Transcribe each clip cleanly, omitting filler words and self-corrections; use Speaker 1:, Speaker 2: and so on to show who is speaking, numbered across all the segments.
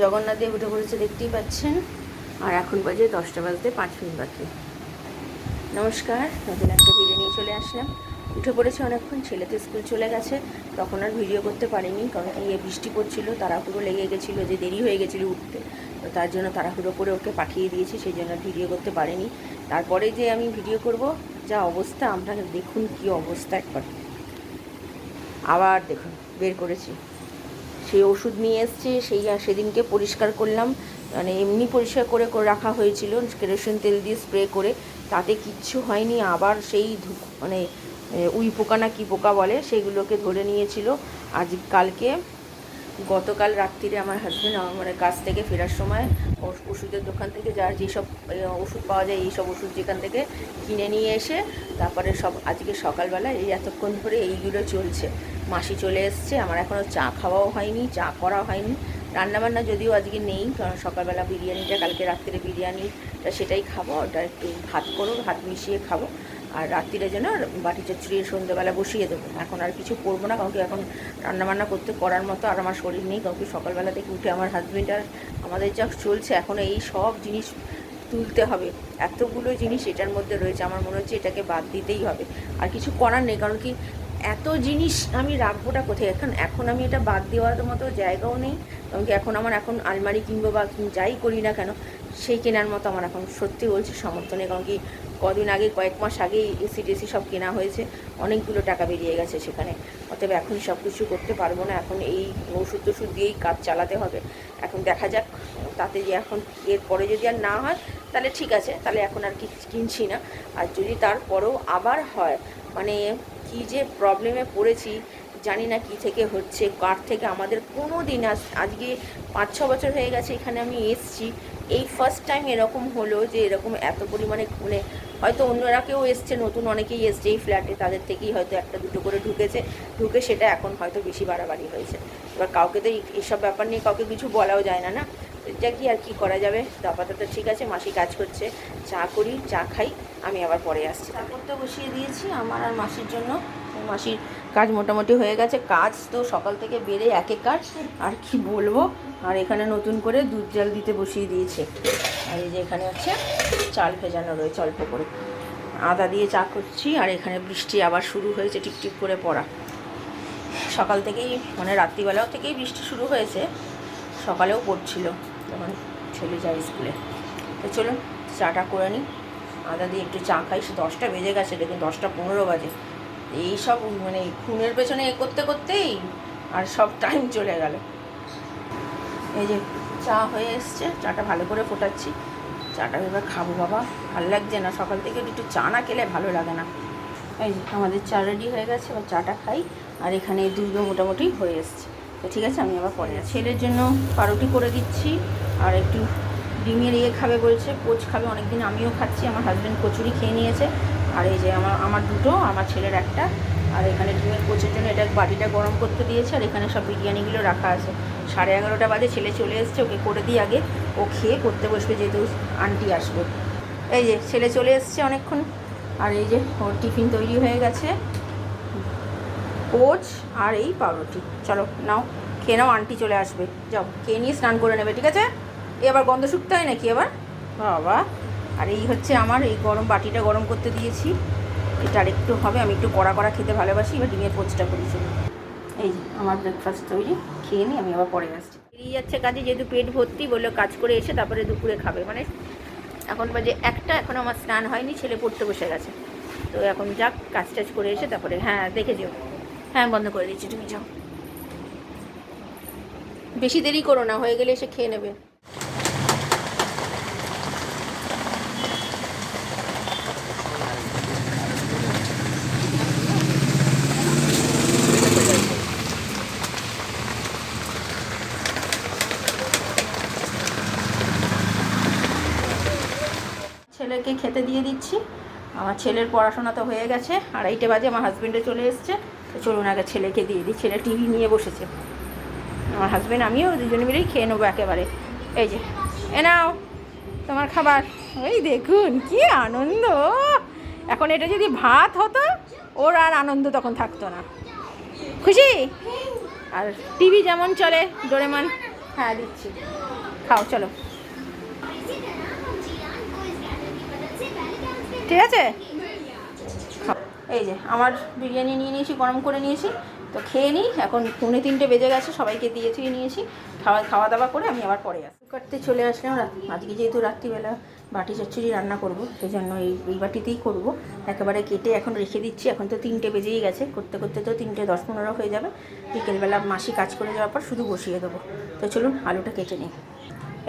Speaker 1: জগন্নাথ দেব উঠে পড়েছে, দেখতেই পাচ্ছেন। আর এখন বাজে 10টা বাজতে 5 মিনিট বাকি। নমস্কার, নতুন একটা ভিডিও নিয়ে চলে আসলাম। উঠে পড়েছে অনেকক্ষণ, ছেলে তো স্কুল চলে গেছে, তখন আর ভিডিও করতে পারিনি, কারণ কি বৃষ্টি পড়ছিল, তাড়াহুড়ো লেগে গেছিলো, যে দেরি হয়ে গেছিলো উঠতে, তো তার জন্য তাড়াহুড়ো করে ওকে পাঠিয়ে দিয়েছি, সেই জন্য ভিডিও করতে পারিনি। তারপরে যে আমি ভিডিও করব, যা অবস্থা আপনারা দেখুন, কি অবস্থা একবার। আবার দেখুন বের করেছি, সেই ওষুধ নিয়ে এসছে, সেদিনকে পরিষ্কার করলাম, মানে এমনি পরিষ্কার করে রাখা হয়েছিল কেরোসিন তেল দিয়ে স্প্রে করে, তাতে কিচ্ছু হয়নি। আবার সেই মানে উই পোকা না কী পোকা বলে, সেগুলোকে ধরে নিয়েছিল। গতকাল রাত্রিরে আমার হাজব্যান্ড মানে কাজ থেকে ফেরার সময় ওষুধের দোকান থেকে যেসব ওষুধ পাওয়া যায়, এইসব ওষুধ যেখান থেকে কিনে নিয়ে এসে তারপরে সব আজকে সকালবেলা এই এতক্ষণ ধরে এইগুলো চলছে। মাসি চলে এসছে, আমার এখনও চা খাওয়াও হয়নি, চা করা হয়নি। রান্নাবান্না যদিও আজকে নেই, কারণ সকালবেলা বিরিয়ানিটা, কালকে রাত্রিরে বিরিয়ানিটা সেটাই খাবো, ওটা একটু ভাত করবো, ভাত মিশিয়ে খাবো। আর রাত্রিরে যেন বাটি চচ্চড়ি সন্ধ্যেবেলা বসিয়ে দেবো। এখন আর কিছু করবো না, কারণ কি এখন রান্নাবান্না করার মতো আর আমার শরীর নেই, কারণ কি সকালবেলা থেকে উঠে আমার হাজব্যান্ড আর আমাদের যা চলছে, এখন এই সব জিনিস তুলতে হবে, এতগুলো জিনিস এটার মধ্যে রয়েছে, আমার মনে হচ্ছে এটাকে বাদ দিতেই হবে। আর কিছু করার নেই, কারণ কি এত জিনিস আমি রাখবোটা কোথায়, এখন আমি এটা বাদ দেওয়ার মতো জায়গাও নেই, কারণ কি এখন আলমারি কিনবো বা যাই করি না কেন, সেই কেনার মতো আমার এখন সত্যি বলছি সামর্থ্য নেই। কারণ কি কদিন আগে, কয়েক মাস আগেই এসি টেসি সব কেনা হয়েছে, অনেকগুলো টাকা বেরিয়ে গেছে সেখানে। অতএব এখন সব কিছু করতে পারবো না, এখন এই ওষুধ টষুধ দিয়েই কাজ চালাতে হবে। এখন দেখা যাক, তাতে যে এখন এরপরে যদি আর না হয় তাহলে ঠিক আছে, তাহলে এখন আর কিনছি না। আর যদি তারপরেও আবার হয়, মানে কি যে প্রবলেমে পড়েছি, জানি না কি থেকে হচ্ছে, কার থেকে আমাদের কোনো দিন আজকে 5-6 বছর হয়ে গেছে এখানে আমি এসছি, এই ফার্স্ট টাইম এরকম হলো যে এরকম এত পরিমাণে, মানে হয়তো অন্যরা কেউ এসছে, নতুন অনেকেই এসছে এই ফ্ল্যাটে, তাদের থেকেই হয়তো একটা দুটো করে ঢুকে সেটা এখন হয়তো বেশি বাড়াবাড়ি হয়েছে। এবার কাউকে তো এইসব ব্যাপার নিয়ে কাউকে কিছু বলাও যায় না, না এটা কি আর কি করা যাবে। তো আপাতত ঠিক আছে, মাসি কাজ করছে, চা করি, চা খাই, আমি আবার পরে আসছি। তারপর তো বসিয়ে দিয়েছি আমার আর মাসির জন্য, মাসির কাজ মোটামুটি হয়ে গেছে। কাজ তো সকাল থেকে বেড়ে একে কাজ, আর কি বলবো। আর এখানে নতুন করে দুধ জাল দিতে বসিয়ে দিয়েছে, আর এই যে এখানে হচ্ছে চাল ভেজানো রয়েছে অল্প করে, আদা দিয়ে চা করছি। আর এখানে বৃষ্টি আবার শুরু হয়েছে, টিপটিপ করে পড়া, সকাল থেকেই, মানে রাত্রিবেলাও থেকেই বৃষ্টি শুরু হয়েছে, সকালেও পড়ছিল যখন ছেলে যায় স্কুলে। তো চলুন চাটা করে নিই, আদা দিয়ে একটু চা খাই। 10টা বেজে গেছে, দেখুন 10টা 15 বাজে। এই সব মানে ফোনের পেছনে করতে করতেই আর সব টাইম চলে গেল। এই যে চা হয়ে এসছে, চাটা ভালো করে ফোটাচ্ছি, চাটা এবার খাবো। বাবা ভালো লাগছে না, সকাল থেকে একটু চা না খেলে ভালো লাগে না। এই যে আমাদের চা রেডি হয়ে গেছে, এবার চাটা খাই। আর এখানে দুধও মোটামুটি হয়ে এসছে, তো ঠিক আছে আমি আবার পরে আছি। ছেলের জন্য পাউরুটি করে দিচ্ছি, আর একটু ডিমের খাবে বলছে, পোচ খাবে, অনেকদিন আমিও খাচ্ছি, আমার হাজব্যান্ড কচুরি খেয়ে নিয়েছে। আর এই যে আমার দুটো, আমার ছেলের একটা। আর এখানে ডিমের পোচের জন্য এটা বাটিটা গরম করতে দিয়েছে, আর এখানে সব বিরিয়ানিগুলো রাখা আছে। 11:30 বাজে, ছেলে চলে এসছে, ওকে করে দিই আগে, ও খেয়ে করতে বসবে, যেহেতু আন্টি আসবে। এই যে ছেলে চলে এসছে অনেকক্ষণ, আর এই যে ওর টিফিন তৈরি হয়ে গেছে, পোচ আর এই পাউরুটি। চলো নাও খেয়ে নাও, আন্টি চলে আসবে, যাও খেয়ে নিয়ে স্নান করে নেবে, ঠিক আছে। এবার গন্ধ শুকতে হয় নাকি আবার, বাবা। আর এই হচ্ছে আমার এই বাটিটা গরম করতে দিয়েছি, এটা আরেকটু হবে, আমি একটু কড়া খেতে ভালোবাসি। এবার ডিমের পোচটা করেছি। এই যে আমার ব্রেকফাস্ট তৈরি, খেয়ে নিই, আমি আবার পরে আসছি। বেরিয়ে যাচ্ছে কাজে, যেহেতু পেট ভর্তি, বললো কাজ করে এসে তারপরে দুপুরে খাবে, মানে এখন বাজে 1টা, এখন আমার স্নান হয়নি, ছেলে পড়তে বসে গেছে। তো এখন যাক, কাজ টাজ করে এসে তারপরে, হ্যাঁ দেখে যেও, হ্যাঁ বন্ধ করে দিচ্ছি, তুমি যাও, বেশি দেরি করো না, হয়ে গেলে এসে খেয়ে নেবে। ছেলেকে খেতে দিয়ে দিচ্ছি, আমার ছেলের পড়াশোনা তো হয়ে গেছে, 2:30 বাজে, আমার হাজব্যান্ডে চলে এসছে। তো চলুন আগে ছেলেকে দিয়ে দিই, ছেলে টিভি নিয়ে বসেছে, আমার হাজব্যান্ড আমিও দুজনে মিলেই খেয়ে নেবো একেবারে। এই যে এ নাও তোমার খাবার। ওই দেখুন কি আনন্দ, এখন এটা যদি ভাত হতো ওর আর আনন্দ তখন থাকতো না, খুশি। আর টিভি যেমন চলে, ডোরেমন হ্যাঁ দিচ্ছি, খাও চলো। ঠিক আছে, এই যে আমার বিরিয়ানি নিয়ে নিয়েছি, গরম করে নিয়েছি, তো খেয়ে নিই। এখন 2:45 বেজে গেছে, সবাইকে দিয়েছি নিয়েছি, খাওয়া দাওয়া করে আমি আবার পরে আসি। কাটতে চলে আসলাম। আজকে যেহেতু রাত্রিবেলা বাটি চচ্চড়ি রান্না করব, সেই জন্য এই বাটিতেই করব। একেবারে কেটে এখন রেখে দিচ্ছি। এখন তো 3টে বেজেই গেছে, করতে করতে তো 3:10-15 হয়ে যাবে। বিকেলবেলা মাসি কাজ করে যাওয়ার পর শুধু বসিয়ে দেবো। তো চলুন আলুটা কেটে নিই।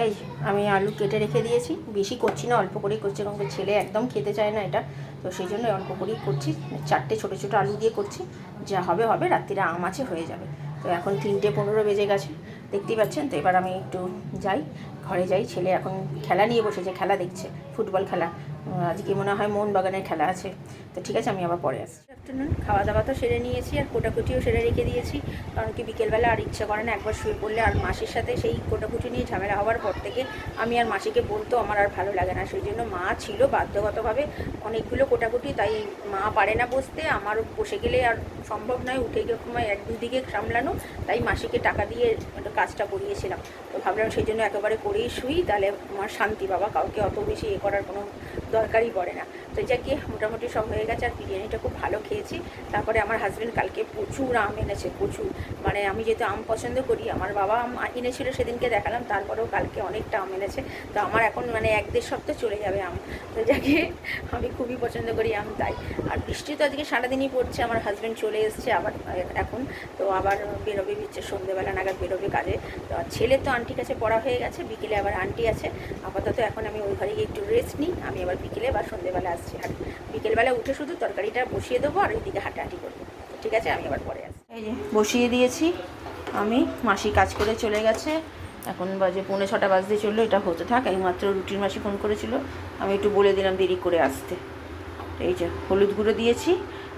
Speaker 1: এই আমি আলু কেটে রেখে দিয়েছি, বেশি করছি না, অল্প করেই করছি, কারণ ছেলে একদম খেতে চায় না এটা, তো সেই জন্য অল্প করেই করছি। 4টে ছোটো ছোটো আলু দিয়ে করছি, যা হবে হবে, রাত্রিরে আম আছে হয়ে যাবে। তো এখন 3:15 বেজে গেছে, দেখতেই পাচ্ছেন। তো এবার আমি একটু যাই, ঘরে যাই। ছেলে এখন খেলা নিয়ে বসেছে, খেলা দেখছে, ফুটবল খেলা। আজকে মনে হয় মোহনবাগানের খেলা আছে। তো ঠিক আছে, আমি আবার পরে আসছি। আফটারনুন খাওয়া দাওয়া তো সেরে নিয়েছি, আর কোটাকুটিও সেরে রেখে দিয়েছি, কারণ কি বিকেলবেলা আর ইচ্ছা করে না একবার শুয়ে পড়লে। আর মাসির সাথে সেই কোটাকুটি নিয়ে ঝামেলা হওয়ার পর থেকে আমি আর মাসিকে বলতো আমার আর ভালো লাগে না, সেই জন্য মা ছিল বাধ্যগতভাবে অনেকগুলো কোটাকুটি, তাই মা পারে না বসতে, আমার বসে গেলে আর সম্ভব নয় উঠে গিয়ে 1-2 দিকে সামলানো, তাই মাসিকে টাকা দিয়ে কাজটা করিয়েছিলাম। তো ভাবলাম সেই জন্য একেবারে করেই শুই, তাহলে আমার শান্তি, বাবা কাউকে অত বেশি করার কোনো দরকারই পড়ে না। তো যা কি মোটামুটি সব হয়ে গেছে, আর বিরিয়ানিটা খুব ভালো খেয়েছি। তারপরে আমার হাজব্যান্ড কালকে প্রচুর আম এনেছে, প্রচুর, মানে আমি যেহেতু আম পছন্দ করি, আমার বাবা আম এনেছিল, সেদিনকে দেখালাম, তারপরেও কালকে অনেকটা আম এনেছে। তো আমার এখন মানে 1-1.5 সপ্তাহ চলে যাবে আম। তো যাকে আমি খুবই পছন্দ করি আম, তাই। আর বৃষ্টি তো আজকে সারাদিনই পড়ছে। আমার হাজব্যান্ড চলে এসছে আবার এখন, তো আবার বেরোবে, বিচ্ছে সন্ধ্যেবেলা নাগাদ বেরোবে কাজে। তো ছেলে তো আন্টির কাছে পড়া হয়ে গেছে, বিকেলে আবার আন্টি আছে। আপাতত এখন আমি ওই ঘরে গিয়ে একটু রেস্ট নিই, আমি আবার বিকেলে বা সন্ধ্যেবেলা আসছি। আর বিকেলবেলা উঠে শুধু তরকারিটা বসিয়ে দেবো, আর ওইদিকে হাঁটাহাঁটি করবো। ঠিক আছে, আমি আবার পরে আসছি। এই যে বসিয়ে দিয়েছি আমি, মাসি কাজ করে চলে গেছে, এখন বাজে 5:45 বাজতে চললো। এটা হতে থাক, এইমাত্র রুটির মাসি ফোন করেছিল, আমি একটু বলে দিলাম দেরি করে আসতে। এই যে হলুদ গুঁড়ো দিয়েছি,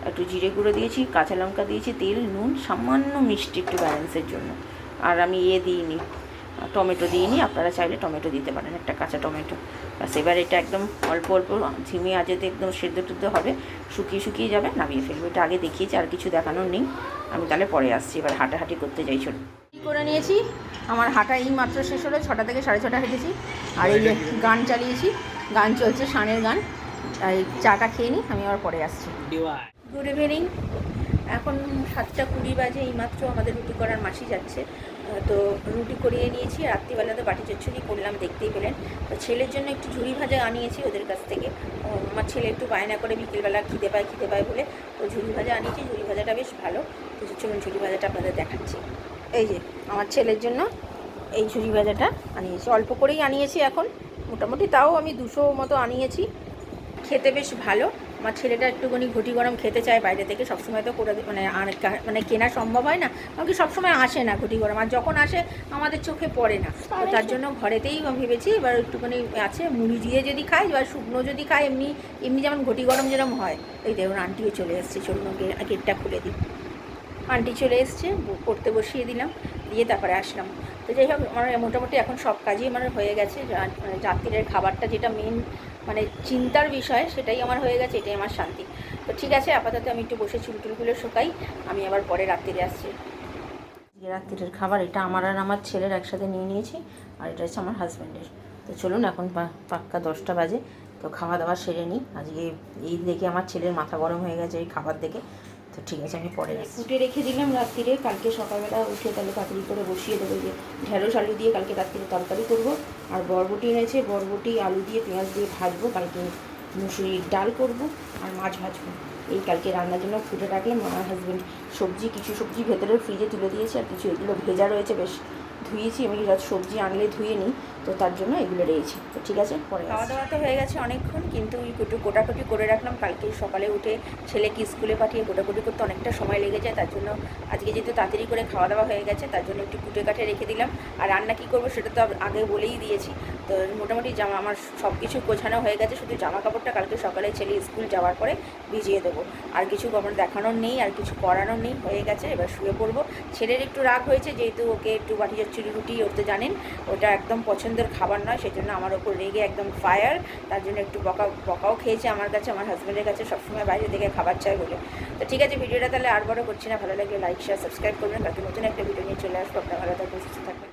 Speaker 1: একটু জিরে গুঁড়ো দিয়েছি, কাঁচা লঙ্কা দিয়েছি, তেল, নুন, সামান্য মিষ্টি একটু ব্যালেন্সের জন্য। আর আমি দিইনি, টমেটো দিইনি, আপনারা চাইলে টমেটো দিতে পারেন, একটা কাঁচা টমেটো। বাস এবার এটা একদম অল্প অল্প ঝিমে আজেতে একদম সেদ্ধ টেদ্ধ হবে, শুকিয়ে যাবে, নামিয়ে ফেলবো। এটা আগে দেখিয়েছি, আর কিছু দেখানোর নেই। আমি তাহলে পরে আসছি, এবার হাঁটাহাঁটি করতে যাই। চলো কী করে নিয়েছি, আমার হাঁটা এই মাত্র শেষ হলো, 6টা থেকে 6:30 হেঁটেছি। আর এই যে গান চালিয়েছি, গান চলছে, শানের গান। আর এই চাটা খেয়ে নিই, আমি আবার পরে আসছি। গুড ইভিনিং, এখন 7:20 বাজে। এইমাত্র আমাদের রুটি করার মাসি যাচ্ছে, তো রুটি করিয়ে নিয়েছি। রাত্রিবেলা তো বাটি চচ্চড়ি করলাম, দেখতেই পেলেন। তো ছেলের জন্য একটু ঝুড়ি ভাজা আনিয়েছি ওদের কাছ থেকে। আমার ছেলে একটু বায়না করে বিকেলবেলা খিদে পায় বলে, তো ঝুড়ি ভাজা আনিয়েছি। ঝুড়ি ভাজাটা বেশ ভালো, তো চলুন ঝুড়ি ভাজাটা আপনাদের দেখাচ্ছি। এই যে আমার ছেলের জন্য এই ঝুড়ি ভাজাটা আনিয়েছি, অল্প করেই আনিয়েছি, এখন মোটামুটি তাও আমি 200 মতো আনিয়েছি। খেতে বেশ ভালো। আমার ছেলেটা একটুখানি ঘটি গরম খেতে চায় বাইরে থেকে, সবসময় তো করে মানে কেনা সম্ভব হয় না, কারণ কি সবসময় আসে না ঘটি গরম, আর যখন আসে আমাদের চোখে পড়ে না। তো তার জন্য ঘরেতেই ভেবেছি এবার একটুখানি আছে, মুড়ি দিয়ে যদি খাই, এবার শুকনো যদি খাই, এমনি যেমন ঘটি গরম যেরকম হয়। এই দেখুন আন্টিও চলে এসছে, চলুন গেটটা খুলে দিই। আন্টি চলে এসছে, পড়তে বসিয়ে দিলাম, দিয়ে তারপরে আসলাম। তো যাই হোক, আমার মোটামুটি এখন সব কাজই আমার হয়ে গেছে। রাত্রিরের খাবারটা যেটা মেন মানে চিন্তার বিষয়, সেটাই আমার হয়ে গেছে, এটাই আমার শান্তি। তো ঠিক আছে, আপাতত আমি একটু বসে চুলটুলগুলো শুকাই, আমি আবার পরে রাত্রিরে আসছি। রাত্রিরের খাবার এটা আমার আর আমার ছেলের একসাথে নিয়ে নিয়েছি, আর এটা হচ্ছে আমার হাজব্যান্ডের। তো চলুন, এখন পাক্কা 10টা বাজে, তো খাওয়া দাওয়া সেরে নিই। আজকে এই দেখে আমার ছেলের মাথা গরম হয়ে গেছে এই খাবার দেখে। তো ঠিক আছে, আমি পরে ফুটে রেখে দিলাম রাত্রিরে, কালকে সকালবেলা উঠে তাহলে তাড়াতাড়ি করে বসিয়ে দেবো। যে ঢেঁড়স আলু দিয়ে কালকে রাত্রিরে তরকারি করব, আর বরবটি এনেছে, বরবটি আলু দিয়ে পেঁয়াজ দিয়ে ভাজবো। কালকে মুসুরির ডাল করব, আর মাছ ভাজবো। এই কালকে রান্নার জন্য ফুটে রাখলাম। আমার হাজব্যান্ড কিছু সবজি ভেতরের ফ্রিজে তুলে দিয়েছে, আর কিছু এগুলো ভেজা রয়েছে, বেশ ধুয়েছি আমি, সবজি আনলে ধুয়ে নিই, তো তার জন্য এগুলো রয়েছে। তো ঠিক আছে, পরে খাওয়া দাওয়া তো হয়ে গেছে অনেকক্ষণ, কিন্তু একটু কোটাকুটি করে রাখলাম। কালকে সকালে উঠে ছেলেকে স্কুলে পাঠিয়ে কোটাকুটি করতে অনেকটা সময় লেগে যায়, তার জন্য আজকে যেহেতু তাড়াতাড়ি করে খাওয়া দাওয়া হয়ে গেছে, তার জন্য একটু কুটে কাটে রেখে দিলাম। আর রান্না কী করবো সেটা তো আগে বলেই দিয়েছি। তো মোটামুটি আমার সব কিছু গোছানো হয়ে গেছে, শুধু জামা কাপড়টা কালকে সকালে ছেলে স্কুল যাওয়ার পরে ভিজিয়ে দেবো। আর কিছু আমার দেখানোর নেই, আর কিছু করানোর নেই, হয়ে গেছে। এবার শুয়ে পড়বো। ছেলের একটু রাগ হয়েছে, যেহেতু ওকে একটু বাটি চচ্চড়ি রুটি ওতে জানেন ওটা একদম পছন্দের খাবার নয়, সেজন্য আমার ওপর রেগে একদম ফায়ার। তার জন্য একটু বকাও খেয়েছে আমার কাছে, আমার হাজব্যান্ডের কাছে, সবসময় বাইরে থেকে খাবার চাই বলে। তো ঠিক আছে, ভিডিওটা তাহলে আর বড় করছি না, ভালো লাগলে লাইক শেয়ার সাবস্ক্রাইব করবেন। কালকে নতুন একটা ভিডিও নিয়ে চলে আসবো। আপনারা ভালো থাকবেন, সুস্থ থাকবেন।